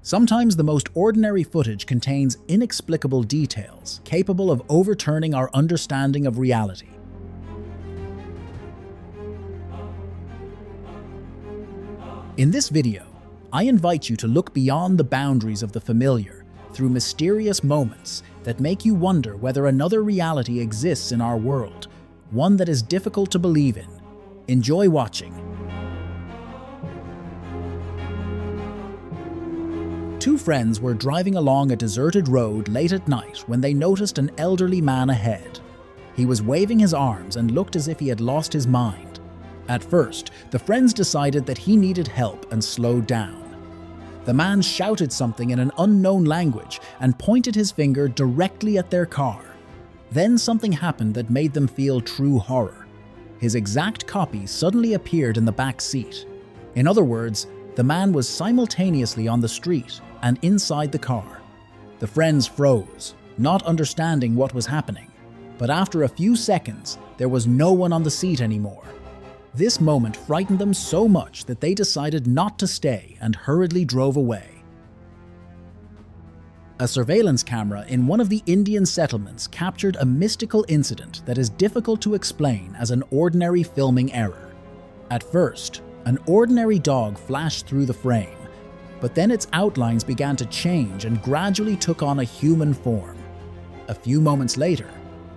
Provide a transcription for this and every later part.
Sometimes the most ordinary footage contains inexplicable details capable of overturning our understanding of reality. In this video, I invite you to look beyond the boundaries of the familiar through mysterious moments that make you wonder whether another reality exists in our world, one that is difficult to believe in. Enjoy watching. Two friends were driving along a deserted road late at night when they noticed an elderly man ahead. He was waving his arms and looked as if he had lost his mind. At first, the friends decided that he needed help and slowed down. The man shouted something in an unknown language and pointed his finger directly at their car. Then something happened that made them feel true horror. His exact copy suddenly appeared in the back seat. In other words, the man was simultaneously on the street and inside the car. The friends froze, not understanding what was happening. But after a few seconds, there was no one on the seat anymore. This moment frightened them so much that they decided not to stay and hurriedly drove away. A surveillance camera in one of the Indian settlements captured a mystical incident that is difficult to explain as an ordinary filming error. At first, an ordinary dog flashed through the frame, but then its outlines began to change and gradually took on a human form. A few moments later,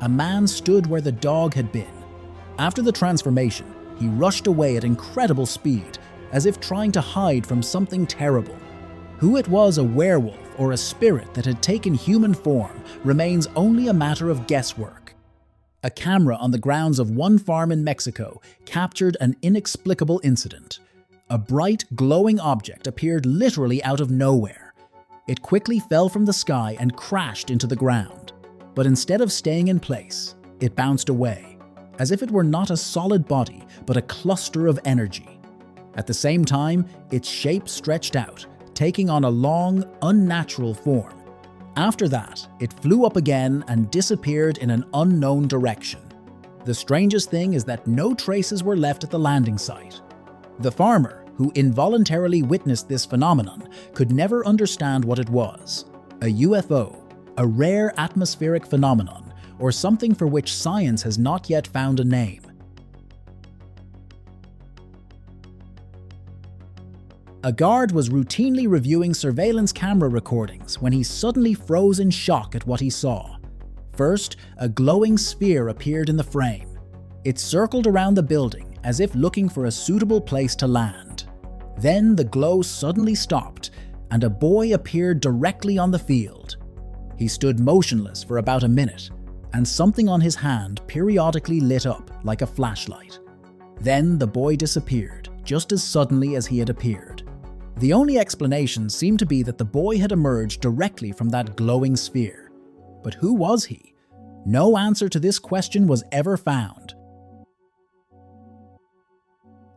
a man stood where the dog had been. After the transformation, he rushed away at incredible speed, as if trying to hide from something terrible. Who it was, a werewolf or a spirit that had taken human form, remains only a matter of guesswork. A camera on the grounds of one farm in Mexico captured an inexplicable incident. A bright, glowing object appeared literally out of nowhere. It quickly fell from the sky and crashed into the ground. But instead of staying in place, it bounced away, as if it were not a solid body, but a cluster of energy. At the same time, its shape stretched out, taking on a long, unnatural form. After that, it flew up again and disappeared in an unknown direction. The strangest thing is that no traces were left at the landing site. The farmer, who involuntarily witnessed this phenomenon, could never understand what it was. A UFO, a rare atmospheric phenomenon, or something for which science has not yet found a name. A guard was routinely reviewing surveillance camera recordings when he suddenly froze in shock at what he saw. First, a glowing sphere appeared in the frame. It circled around the building as if looking for a suitable place to land. Then the glow suddenly stopped, and a boy appeared directly on the field. He stood motionless for about a minute, and something on his hand periodically lit up like a flashlight. Then the boy disappeared, just as suddenly as he had appeared. The only explanation seemed to be that the boy had emerged directly from that glowing sphere. But who was he? No answer to this question was ever found.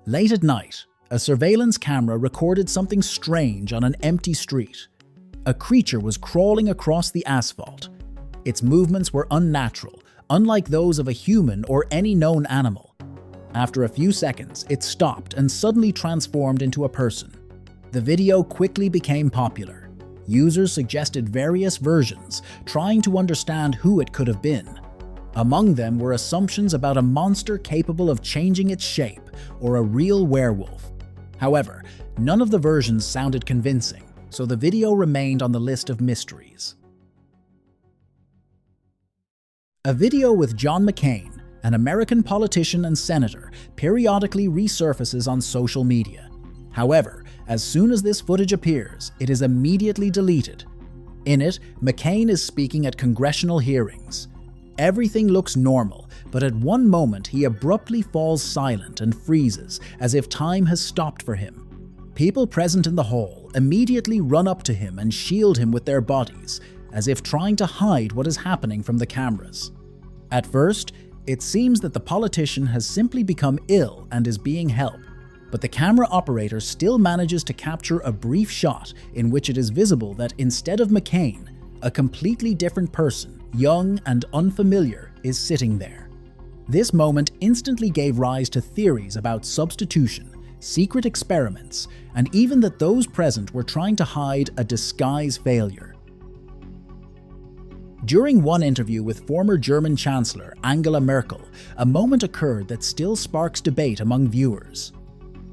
Late at night, a surveillance camera recorded something strange on an empty street. A creature was crawling across the asphalt. Its movements were unnatural, unlike those of a human or any known animal. After a few seconds, it stopped and suddenly transformed into a person. The video quickly became popular. Users suggested various versions, trying to understand who it could have been. Among them were assumptions about a monster capable of changing its shape or a real werewolf. However, none of the versions sounded convincing, so the video remained on the list of mysteries. A video with John McCain, an American politician and senator, periodically resurfaces on social media. However, as soon as this footage appears, it is immediately deleted. In it, McCain is speaking at congressional hearings. Everything looks normal, but at one moment he abruptly falls silent and freezes, as if time has stopped for him. People present in the hall immediately run up to him and shield him with their bodies, as if trying to hide what is happening from the cameras. At first, it seems that the politician has simply become ill and is being helped, but the camera operator still manages to capture a brief shot in which it is visible that instead of McCain, a completely different person, young and unfamiliar, is sitting there. This moment instantly gave rise to theories about substitution, secret experiments, and even that those present were trying to hide a disguise failure. During one interview with former German Chancellor Angela Merkel, a moment occurred that still sparks debate among viewers.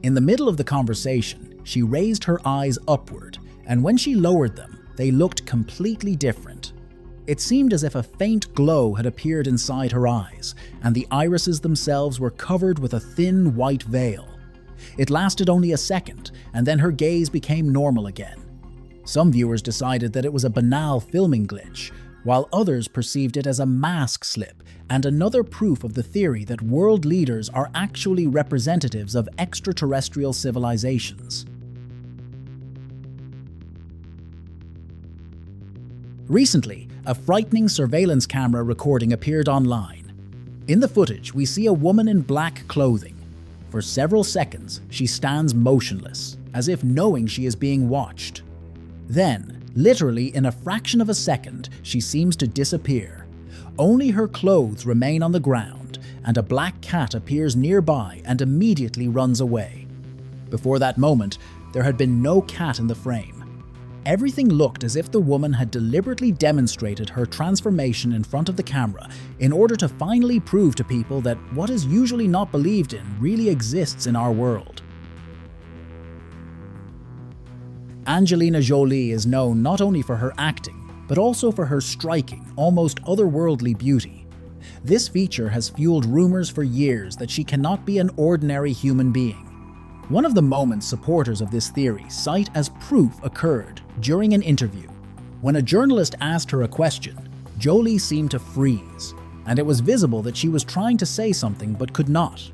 In the middle of the conversation, she raised her eyes upward, and when she lowered them, they looked completely different. It seemed as if a faint glow had appeared inside her eyes, and the irises themselves were covered with a thin white veil. It lasted only a second, and then her gaze became normal again. Some viewers decided that it was a banal filming glitch, while others perceived it as a mask slip and another proof of the theory that world leaders are actually representatives of extraterrestrial civilizations. Recently, a frightening surveillance camera recording appeared online. In the footage, we see a woman in black clothing. For several seconds, she stands motionless, as if knowing she is being watched. Then, literally in a fraction of a second, she seems to disappear. Only her clothes remain on the ground, and a black cat appears nearby and immediately runs away. Before that moment, there had been no cat in the frame. Everything looked as if the woman had deliberately demonstrated her transformation in front of the camera in order to finally prove to people that what is usually not believed in really exists in our world. Angelina Jolie is known not only for her acting, but also for her striking, almost otherworldly beauty. This feature has fueled rumors for years that she cannot be an ordinary human being. One of the moments supporters of this theory cite as proof occurred during an interview. When a journalist asked her a question, Jolie seemed to freeze, and it was visible that she was trying to say something but could not.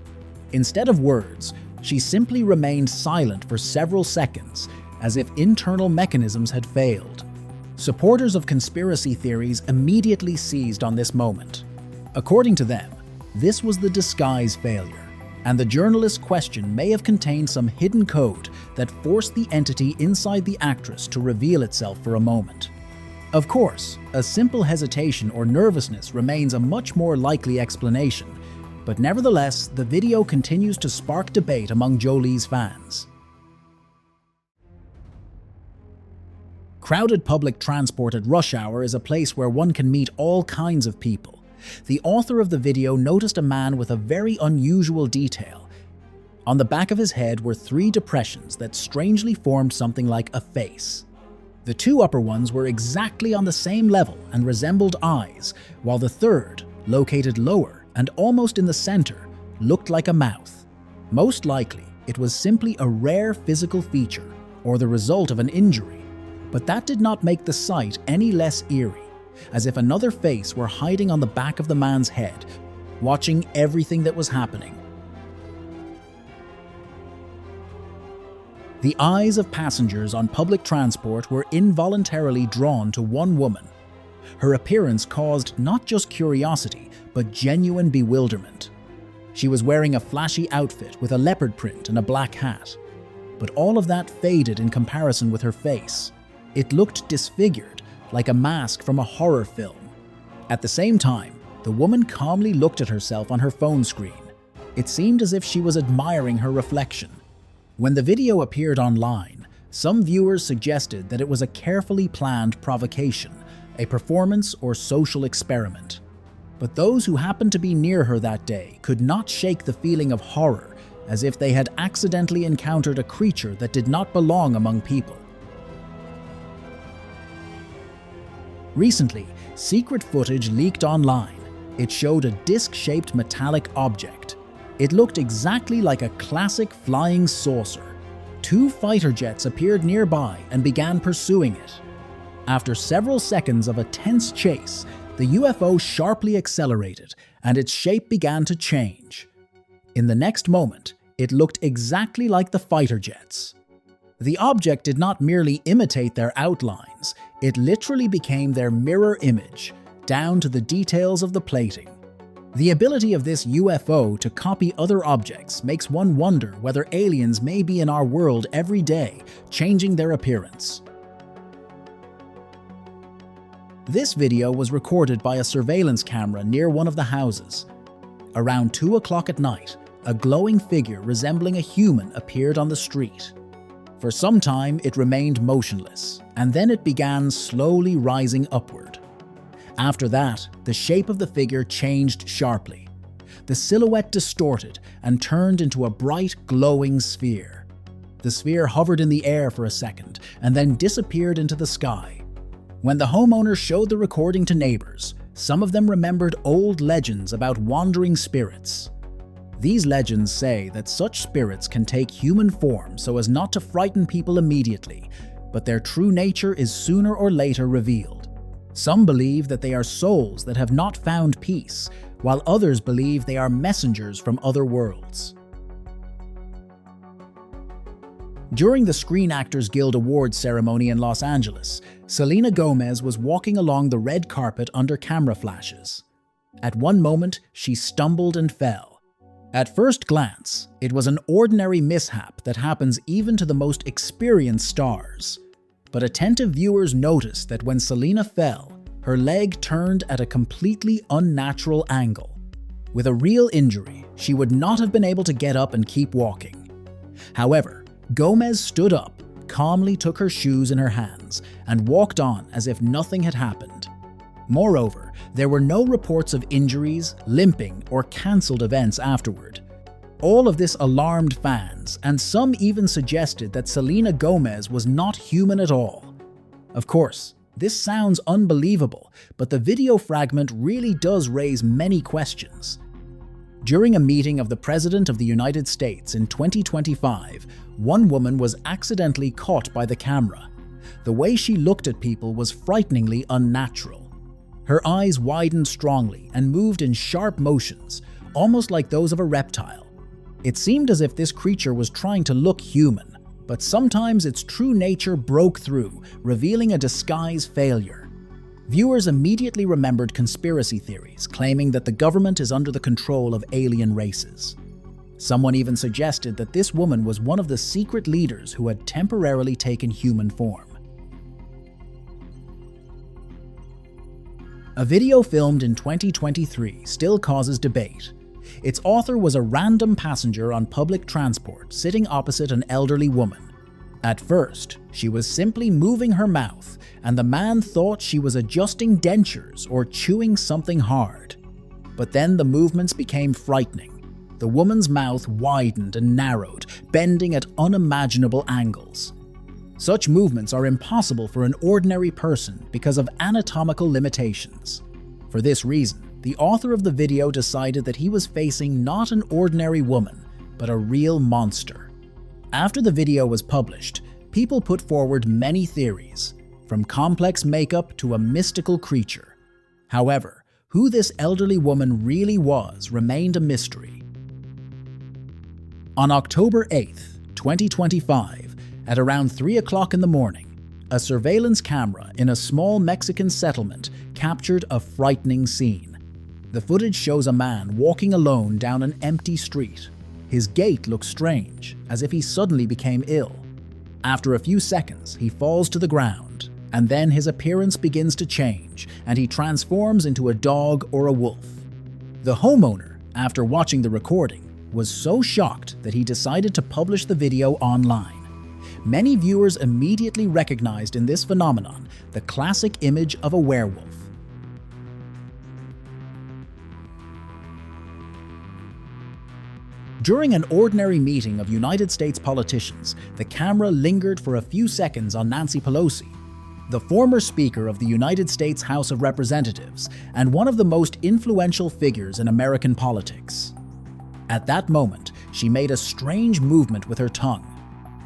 Instead of words, she simply remained silent for several seconds, as if internal mechanisms had failed. Supporters of conspiracy theories immediately seized on this moment. According to them, this was the disguise failure, and the journalist's question may have contained some hidden code that forced the entity inside the actress to reveal itself for a moment. Of course, a simple hesitation or nervousness remains a much more likely explanation, but nevertheless, the video continues to spark debate among Jolie's fans. Crowded public transport at rush hour is a place where one can meet all kinds of people. The author of the video noticed a man with a very unusual detail. On the back of his head were 3 depressions that strangely formed something like a face. The 2 upper ones were exactly on the same level and resembled eyes, while the third, located lower and almost in the center, looked like a mouth. Most likely, it was simply a rare physical feature or the result of an injury, but that did not make the sight any less eerie, as if another face were hiding on the back of the man's head, watching everything that was happening. The eyes of passengers on public transport were involuntarily drawn to one woman. Her appearance caused not just curiosity, but genuine bewilderment. She was wearing a flashy outfit with a leopard print and a black hat. But all of that faded in comparison with her face. It looked disfigured, like a mask from a horror film. At the same time, the woman calmly looked at herself on her phone screen. It seemed as if she was admiring her reflection. When the video appeared online, some viewers suggested that it was a carefully planned provocation, a performance or social experiment. But those who happened to be near her that day could not shake the feeling of horror, as if they had accidentally encountered a creature that did not belong among people. Recently, secret footage leaked online. It showed a disc-shaped metallic object. It looked exactly like a classic flying saucer. 2 fighter jets appeared nearby and began pursuing it. After several seconds of a tense chase, the UFO sharply accelerated and its shape began to change. In the next moment, it looked exactly like the fighter jets. The object did not merely imitate their outlines, it literally became their mirror image, down to the details of the plating. The ability of this UFO to copy other objects makes one wonder whether aliens may be in our world every day, changing their appearance. This video was recorded by a surveillance camera near one of the houses. Around 2 o'clock at night, a glowing figure resembling a human appeared on the street. For some time, it remained motionless, and then it began slowly rising upward. After that, the shape of the figure changed sharply. The silhouette distorted and turned into a bright, glowing sphere. The sphere hovered in the air for a second and then disappeared into the sky. When the homeowner showed the recording to neighbors, some of them remembered old legends about wandering spirits. These legends say that such spirits can take human form so as not to frighten people immediately, but their true nature is sooner or later revealed. Some believe that they are souls that have not found peace, while others believe they are messengers from other worlds. During the Screen Actors Guild Awards ceremony in Los Angeles, Selena Gomez was walking along the red carpet under camera flashes. At one moment, she stumbled and fell. At first glance, it was an ordinary mishap that happens even to the most experienced stars. But attentive viewers noticed that when Selena fell, her leg turned at a completely unnatural angle. With a real injury, she would not have been able to get up and keep walking. However, Gomez stood up, calmly took her shoes in her hands, and walked on as if nothing had happened. Moreover, there were no reports of injuries, limping, or cancelled events afterward. All of this alarmed fans, and some even suggested that Selena Gomez was not human at all. Of course, this sounds unbelievable, but the video fragment really does raise many questions. During a meeting of the President of the United States in 2025, one woman was accidentally caught by the camera. The way she looked at people was frighteningly unnatural. Her eyes widened strongly and moved in sharp motions, almost like those of a reptile. It seemed as if this creature was trying to look human, but sometimes its true nature broke through, revealing a disguise failure. Viewers immediately remembered conspiracy theories, claiming that the government is under the control of alien races. Someone even suggested that this woman was one of the secret leaders who had temporarily taken human form. A video filmed in 2023 still causes debate. Its author was a random passenger on public transport sitting opposite an elderly woman. At first, she was simply moving her mouth, and the man thought she was adjusting dentures or chewing something hard. But then the movements became frightening. The woman's mouth widened and narrowed, bending at unimaginable angles. Such movements are impossible for an ordinary person because of anatomical limitations. For this reason, the author of the video decided that he was facing not an ordinary woman, but a real monster. After the video was published, people put forward many theories, from complex makeup to a mystical creature. However, who this elderly woman really was remained a mystery. On October 8th, 2025, at around 3 o'clock in the morning, a surveillance camera in a small Mexican settlement captured a frightening scene. The footage shows a man walking alone down an empty street. His gait looks strange, as if he suddenly became ill. After a few seconds, he falls to the ground, and then his appearance begins to change, and he transforms into a dog or a wolf. The homeowner, after watching the recording, was so shocked that he decided to publish the video online. Many viewers immediately recognized in this phenomenon the classic image of a werewolf. During an ordinary meeting of United States politicians, the camera lingered for a few seconds on Nancy Pelosi, the former Speaker of the United States House of Representatives and one of the most influential figures in American politics. At that moment, she made a strange movement with her tongue.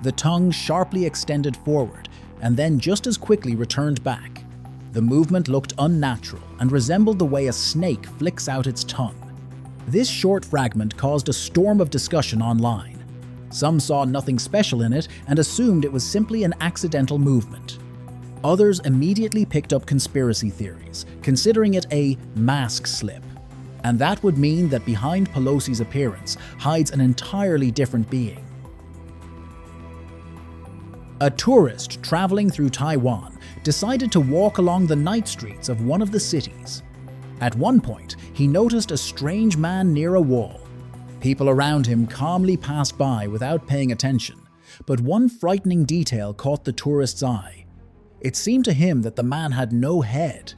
The tongue sharply extended forward and then just as quickly returned back. The movement looked unnatural and resembled the way a snake flicks out its tongue. This short fragment caused a storm of discussion online. Some saw nothing special in it and assumed it was simply an accidental movement. Others immediately picked up conspiracy theories, considering it a mask slip. And that would mean that behind Pelosi's appearance hides an entirely different being. A tourist traveling through Taiwan decided to walk along the night streets of one of the cities. At one point, he noticed a strange man near a wall. People around him calmly passed by without paying attention, but one frightening detail caught the tourist's eye. It seemed to him that the man had no head.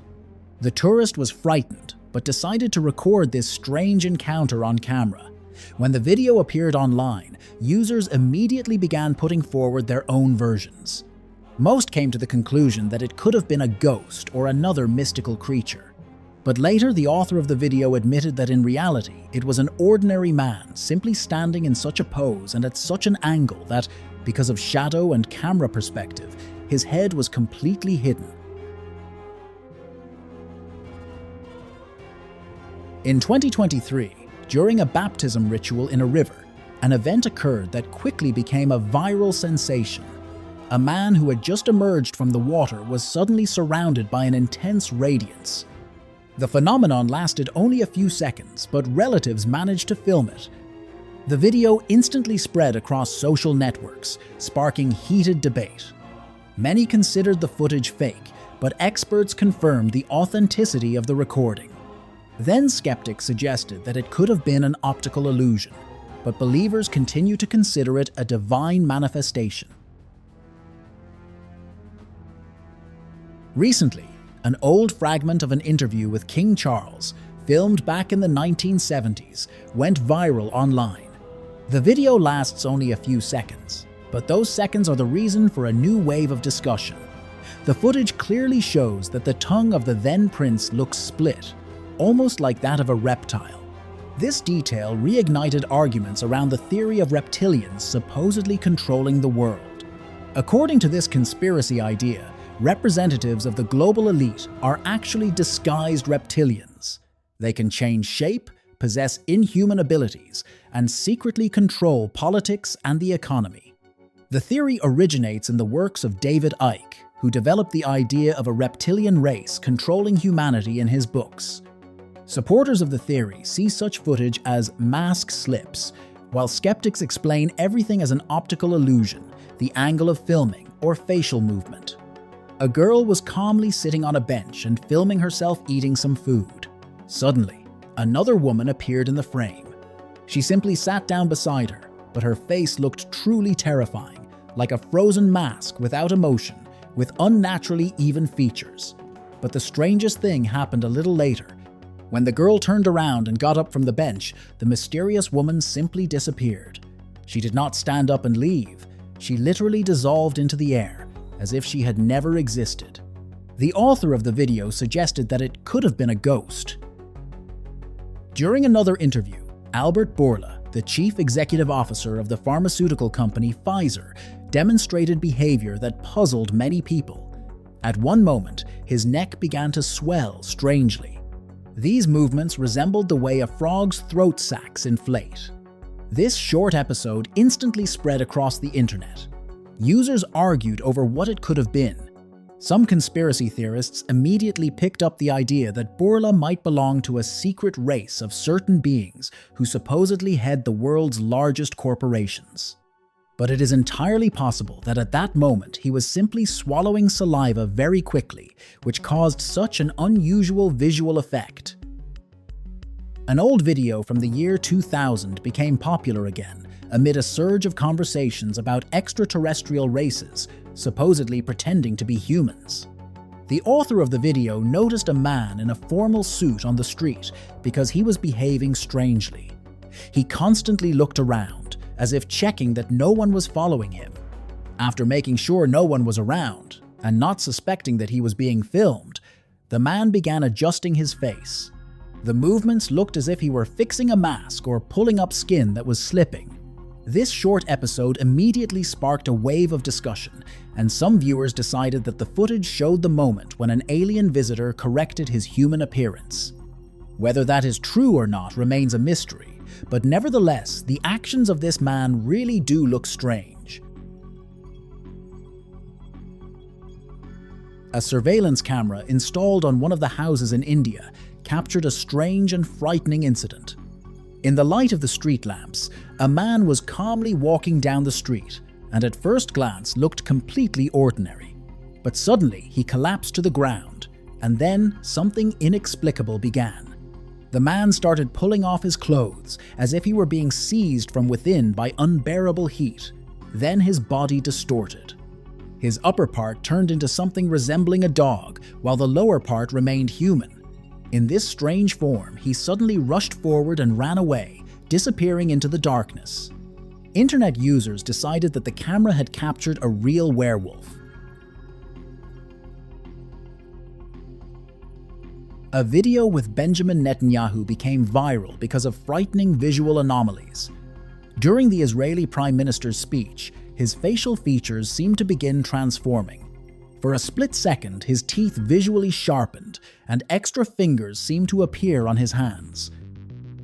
The tourist was frightened, but decided to record this strange encounter on camera. When the video appeared online, users immediately began putting forward their own versions. Most came to the conclusion that it could have been a ghost or another mystical creature. But later, the author of the video admitted that in reality, it was an ordinary man simply standing in such a pose and at such an angle that, because of shadow and camera perspective, his head was completely hidden. In 2023, during a baptism ritual in a river, an event occurred that quickly became a viral sensation. A man who had just emerged from the water was suddenly surrounded by an intense radiance. The phenomenon lasted only a few seconds, but relatives managed to film it. The video instantly spread across social networks, sparking heated debate. Many considered the footage fake, but experts confirmed the authenticity of the recording. Then skeptics suggested that it could have been an optical illusion, but believers continue to consider it a divine manifestation. Recently, an old fragment of an interview with King Charles, filmed back in the 1970s, went viral online. The video lasts only a few seconds, but those seconds are the reason for a new wave of discussion. The footage clearly shows that the tongue of the then prince looks split, almost like that of a reptile. This detail reignited arguments around the theory of reptilians supposedly controlling the world. According to this conspiracy idea, representatives of the global elite are actually disguised reptilians. They can change shape, possess inhuman abilities, and secretly control politics and the economy. The theory originates in the works of David Icke, who developed the idea of a reptilian race controlling humanity in his books. Supporters of the theory see such footage as mask slips, while skeptics explain everything as an optical illusion, the angle of filming, or facial movement. A girl was calmly sitting on a bench and filming herself eating some food. Suddenly, another woman appeared in the frame. She simply sat down beside her, but her face looked truly terrifying, like a frozen mask without emotion, with unnaturally even features. But the strangest thing happened a little later. When the girl turned around and got up from the bench, the mysterious woman simply disappeared. She did not stand up and leave. She literally dissolved into the air, as if she had never existed. The author of the video suggested that it could have been a ghost. During another interview, Albert Bourla, the chief executive officer of the pharmaceutical company Pfizer, demonstrated behavior that puzzled many people. At one moment, his neck began to swell strangely. These movements resembled the way a frog's throat sacs inflate. This short episode instantly spread across the internet. Users argued over what it could have been. Some conspiracy theorists immediately picked up the idea that Bourla might belong to a secret race of certain beings who supposedly head the world's largest corporations. But it is entirely possible that at that moment he was simply swallowing saliva very quickly, which caused such an unusual visual effect. An old video from the year 2000 became popular again, amid a surge of conversations about extraterrestrial races, supposedly pretending to be humans. The author of the video noticed a man in a formal suit on the street because he was behaving strangely. He constantly looked around, as if checking that no one was following him. After making sure no one was around, and not suspecting that he was being filmed, the man began adjusting his face. The movements looked as if he were fixing a mask or pulling up skin that was slipping. This short episode immediately sparked a wave of discussion, and some viewers decided that the footage showed the moment when an alien visitor corrected his human appearance. Whether that is true or not remains a mystery, but nevertheless, the actions of this man really do look strange. A surveillance camera installed on one of the houses in India captured a strange and frightening incident. In the light of the street lamps, a man was calmly walking down the street and at first glance looked completely ordinary. But suddenly he collapsed to the ground, and then something inexplicable began. The man started pulling off his clothes as if he were being seized from within by unbearable heat. Then his body distorted. His upper part turned into something resembling a dog, while the lower part remained human. In this strange form, he suddenly rushed forward and ran away, disappearing into the darkness. Internet users decided that the camera had captured a real werewolf. A video with Benjamin Netanyahu became viral because of frightening visual anomalies. During the Israeli Prime Minister's speech, his facial features seemed to begin transforming. For a split second, his teeth visually sharpened, and extra fingers seemed to appear on his hands.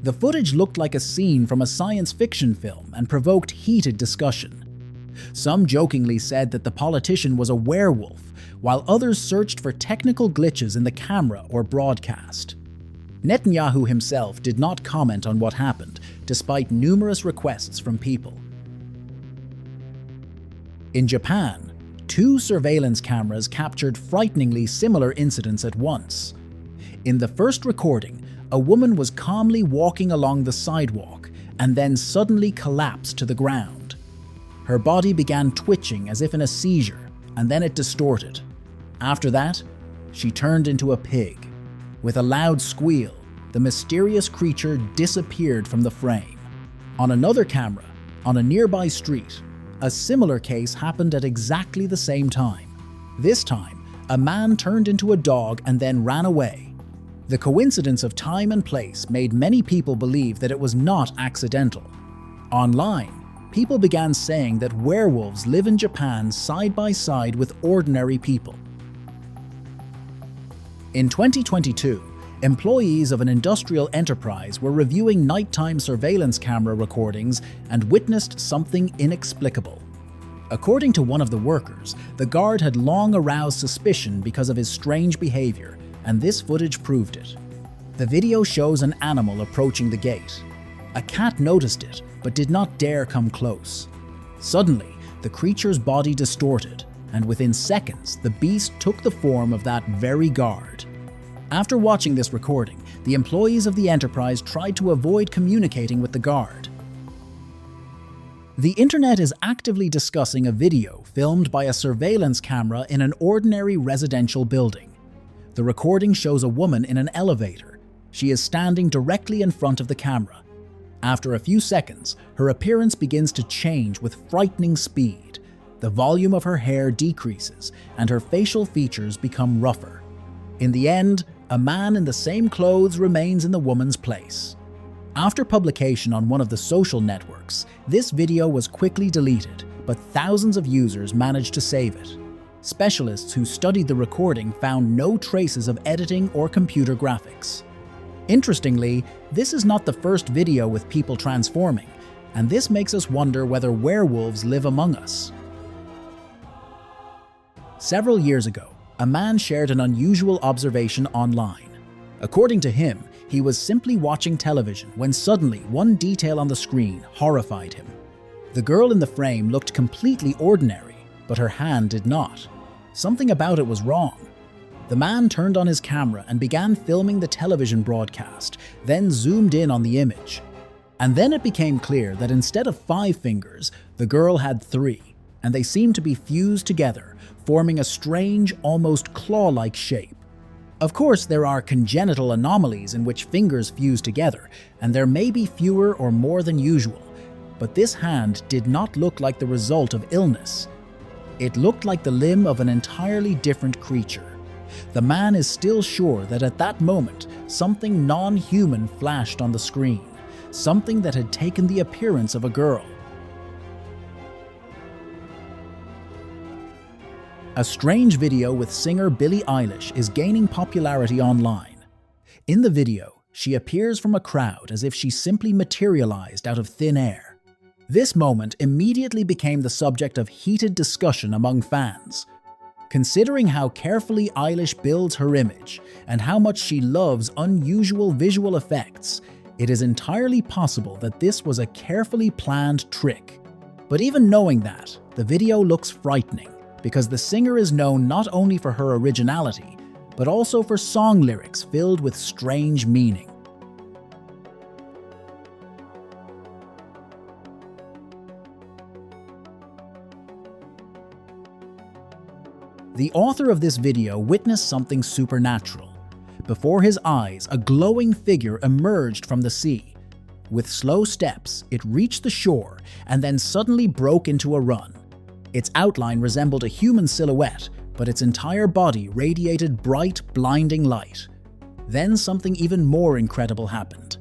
The footage looked like a scene from a science fiction film and provoked heated discussion. Some jokingly said that the politician was a werewolf, while others searched for technical glitches in the camera or broadcast. Netanyahu himself did not comment on what happened, despite numerous requests from people. In Japan, 2 surveillance cameras captured frighteningly similar incidents at once. In the first recording, a woman was calmly walking along the sidewalk and then suddenly collapsed to the ground. Her body began twitching as if in a seizure, and then it distorted. After that, she turned into a pig. With a loud squeal, the mysterious creature disappeared from the frame. On another camera, on a nearby street, a similar case happened at exactly the same time. This time, a man turned into a dog and then ran away. The coincidence of time and place made many people believe that it was not accidental. Online, people began saying that werewolves live in Japan side by side with ordinary people. In 2022, employees of an industrial enterprise were reviewing nighttime surveillance camera recordings and witnessed something inexplicable. According to one of the workers, the guard had long aroused suspicion because of his strange behavior, and this footage proved it. The video shows an animal approaching the gate. A cat noticed it, but did not dare come close. Suddenly, the creature's body distorted, and within seconds, the beast took the form of that very guard. After watching this recording, the employees of the enterprise tried to avoid communicating with the guard. The internet is actively discussing a video filmed by a surveillance camera in an ordinary residential building. The recording shows a woman in an elevator. She is standing directly in front of the camera. After a few seconds, her appearance begins to change with frightening speed. The volume of her hair decreases, and her facial features become rougher. In the end, a man in the same clothes remains in the woman's place. After publication on one of the social networks, this video was quickly deleted, but thousands of users managed to save it. Specialists who studied the recording found no traces of editing or computer graphics. Interestingly, this is not the first video with people transforming, and this makes us wonder whether werewolves live among us. Several years ago, a man shared an unusual observation online. According to him, he was simply watching television when suddenly one detail on the screen horrified him. The girl in the frame looked completely ordinary, but her hand did not. Something about it was wrong. The man turned on his camera and began filming the television broadcast, then zoomed in on the image. And then it became clear that instead of 5 fingers, the girl had 3, and they seemed to be fused together, forming a strange, almost claw-like shape. Of course, there are congenital anomalies in which fingers fuse together, and there may be fewer or more than usual, but this hand did not look like the result of illness. It looked like the limb of an entirely different creature. The man is still sure that at that moment, something non-human flashed on the screen, something that had taken the appearance of a girl. A strange video with singer Billie Eilish is gaining popularity online. In the video, she appears from a crowd as if she simply materialized out of thin air. This moment immediately became the subject of heated discussion among fans. Considering how carefully Eilish builds her image and how much she loves unusual visual effects, it is entirely possible that this was a carefully planned trick. But even knowing that, the video looks frightening, because the singer is known not only for her originality, but also for song lyrics filled with strange meaning. The author of this video witnessed something supernatural. Before his eyes, a glowing figure emerged from the sea. With slow steps, it reached the shore and then suddenly broke into a run. Its outline resembled a human silhouette, but its entire body radiated bright, blinding light. Then something even more incredible happened.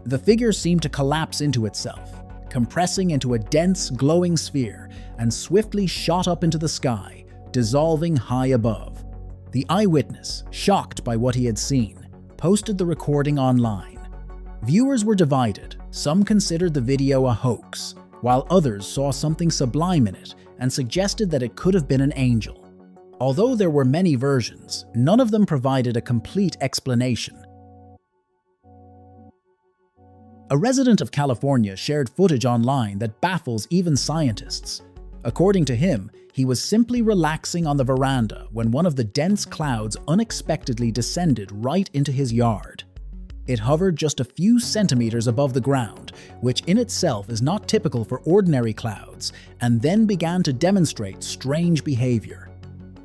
The figure seemed to collapse into itself, compressing into a dense, glowing sphere, and swiftly shot up into the sky, dissolving high above. The eyewitness, shocked by what he had seen, posted the recording online. Viewers were divided. Some considered the video a hoax, while others saw something sublime in it and suggested that it could have been an angel. Although there were many versions, none of them provided a complete explanation. A resident of California shared footage online that baffles even scientists. According to him, he was simply relaxing on the veranda when one of the dense clouds unexpectedly descended right into his yard. It hovered just a few centimeters above the ground, which in itself is not typical for ordinary clouds, and then began to demonstrate strange behavior.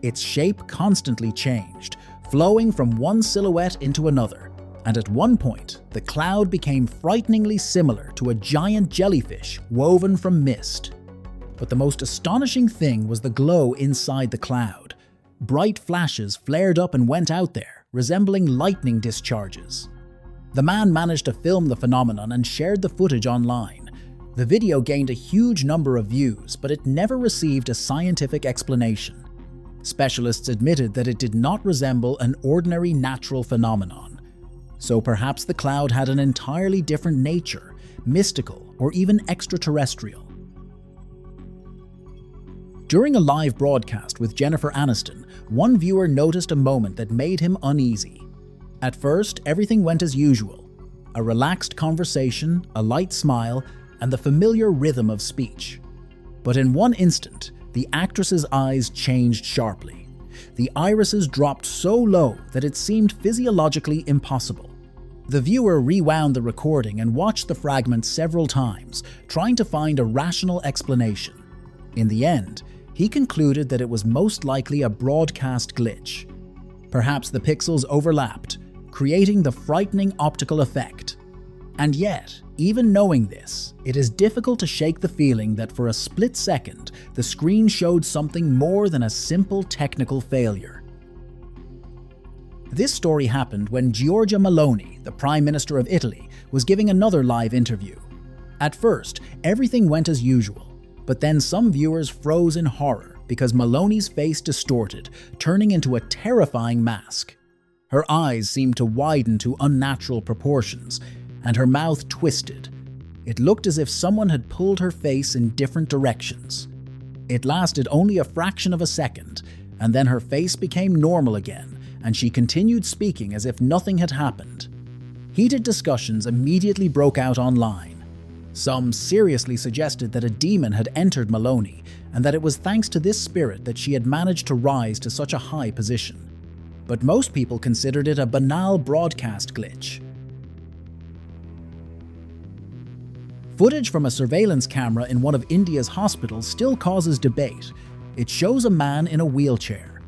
Its shape constantly changed, flowing from one silhouette into another, and at one point, the cloud became frighteningly similar to a giant jellyfish woven from mist. But the most astonishing thing was the glow inside the cloud. Bright flashes flared up and went out there, resembling lightning discharges. The man managed to film the phenomenon and shared the footage online. The video gained a huge number of views, but it never received a scientific explanation. Specialists admitted that it did not resemble an ordinary natural phenomenon. So perhaps the cloud had an entirely different nature, mystical or even extraterrestrial. During a live broadcast with Jennifer Aniston, one viewer noticed a moment that made him uneasy. At first, everything went as usual. A relaxed conversation, a light smile, and the familiar rhythm of speech. But in one instant, the actress's eyes changed sharply. The irises dropped so low that it seemed physiologically impossible. The viewer rewound the recording and watched the fragment several times, trying to find a rational explanation. In the end, he concluded that it was most likely a broadcast glitch. Perhaps the pixels overlapped, creating the frightening optical effect. And yet, even knowing this, it is difficult to shake the feeling that for a split second, the screen showed something more than a simple technical failure. This story happened when Giorgia Meloni, the Prime Minister of Italy, was giving another live interview. At first, everything went as usual, but then some viewers froze in horror because Meloni's face distorted, turning into a terrifying mask. Her eyes seemed to widen to unnatural proportions, and her mouth twisted. It looked as if someone had pulled her face in different directions. It lasted only a fraction of a second, and then her face became normal again, and she continued speaking as if nothing had happened. Heated discussions immediately broke out online. Some seriously suggested that a demon had entered Meloni, and that it was thanks to this spirit that she had managed to rise to such a high position. But most people considered it a banal broadcast glitch. Footage from a surveillance camera in one of India's hospitals still causes debate. It shows a man in a wheelchair.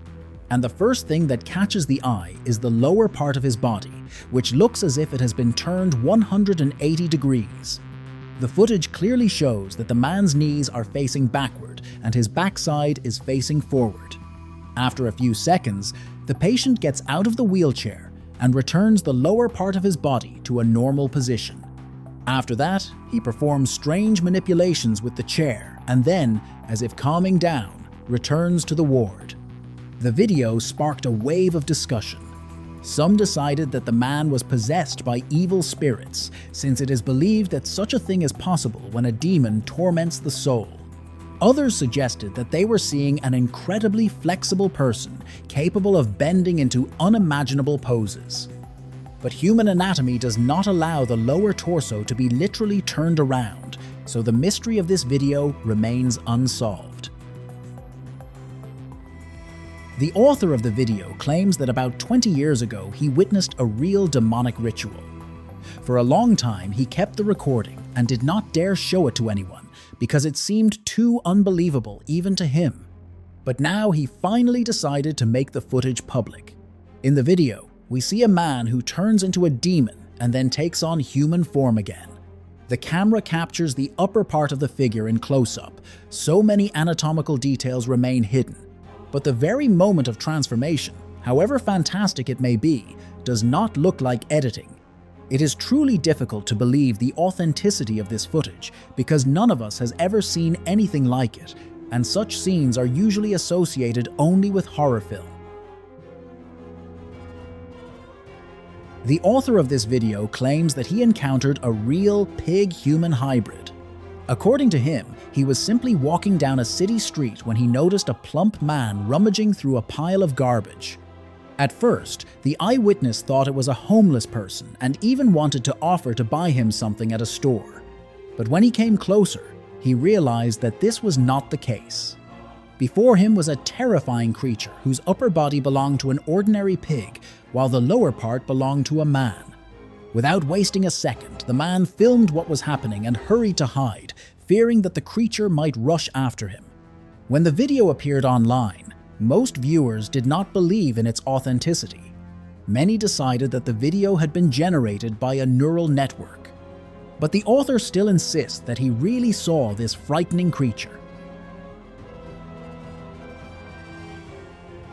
And the first thing that catches the eye is the lower part of his body, which looks as if it has been turned 180 degrees. The footage clearly shows that the man's knees are facing backward and his backside is facing forward. After a few seconds, the patient gets out of the wheelchair and returns the lower part of his body to a normal position. After that, he performs strange manipulations with the chair and then, as if calming down, returns to the ward. The video sparked a wave of discussion. Some decided that the man was possessed by evil spirits, since it is believed that such a thing is possible when a demon torments the soul. Others suggested that they were seeing an incredibly flexible person capable of bending into unimaginable poses. But human anatomy does not allow the lower torso to be literally turned around, so the mystery of this video remains unsolved. The author of the video claims that about 20 years ago he witnessed a real demonic ritual. For a long time he kept the recording and did not dare show it to anyone because it seemed too unbelievable even to him. But now he finally decided to make the footage public. In the video, we see a man who turns into a demon and then takes on human form again. The camera captures the upper part of the figure in close-up. So many anatomical details remain hidden. But the very moment of transformation, however fantastic it may be, does not look like editing. It is truly difficult to believe the authenticity of this footage because none of us has ever seen anything like it, and such scenes are usually associated only with horror film. The author of this video claims that he encountered a real pig-human hybrid. According to him, he was simply walking down a city street when he noticed a plump man rummaging through a pile of garbage. At first, the eyewitness thought it was a homeless person and even wanted to offer to buy him something at a store. But when he came closer, he realized that this was not the case. Before him was a terrifying creature whose upper body belonged to an ordinary pig, while the lower part belonged to a man. Without wasting a second, the man filmed what was happening and hurried to hide, fearing that the creature might rush after him. When the video appeared online, most viewers did not believe in its authenticity. Many decided that the video had been generated by a neural network. But the author still insists that he really saw this frightening creature.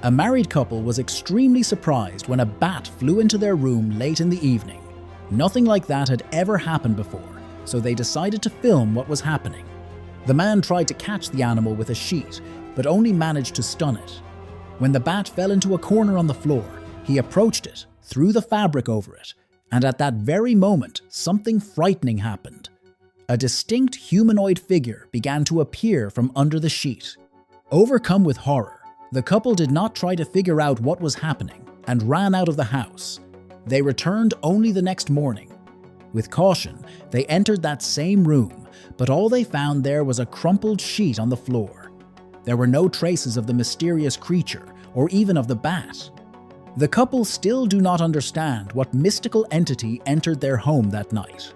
A married couple was extremely surprised when a bat flew into their room late in the evening. Nothing like that had ever happened before, so they decided to film what was happening. The man tried to catch the animal with a sheet, but only managed to stun it. When the bat fell into a corner on the floor, he approached it, threw the fabric over it, and at that very moment, something frightening happened. A distinct humanoid figure began to appear from under the sheet. Overcome with horror, the couple did not try to figure out what was happening and ran out of the house. They returned only the next morning. With caution, they entered that same room, but all they found there was a crumpled sheet on the floor. There were no traces of the mysterious creature or even of the bat. The couple still do not understand what mystical entity entered their home that night.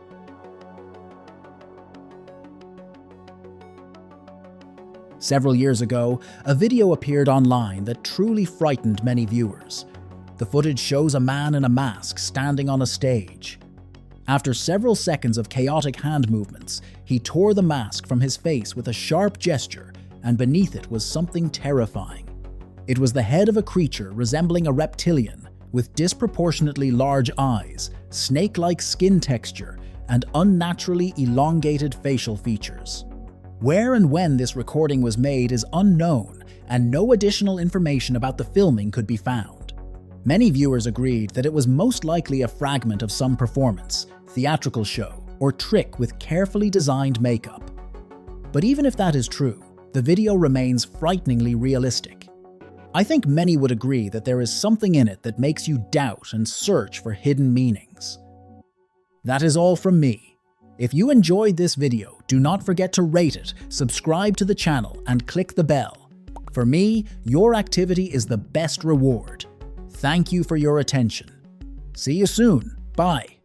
Several years ago, a video appeared online that truly frightened many viewers. The footage shows a man in a mask standing on a stage. After several seconds of chaotic hand movements, he tore the mask from his face with a sharp gesture, and beneath it was something terrifying. It was the head of a creature resembling a reptilian, with disproportionately large eyes, snake-like skin texture, and unnaturally elongated facial features. Where and when this recording was made is unknown, and no additional information about the filming could be found. Many viewers agreed that it was most likely a fragment of some performance, theatrical show, or trick with carefully designed makeup. But even if that is true, the video remains frighteningly realistic. I think many would agree that there is something in it that makes you doubt and search for hidden meanings. That is all from me. If you enjoyed this video, do not forget to rate it, subscribe to the channel, and click the bell. For me, your activity is the best reward. Thank you for your attention. See you soon. Bye.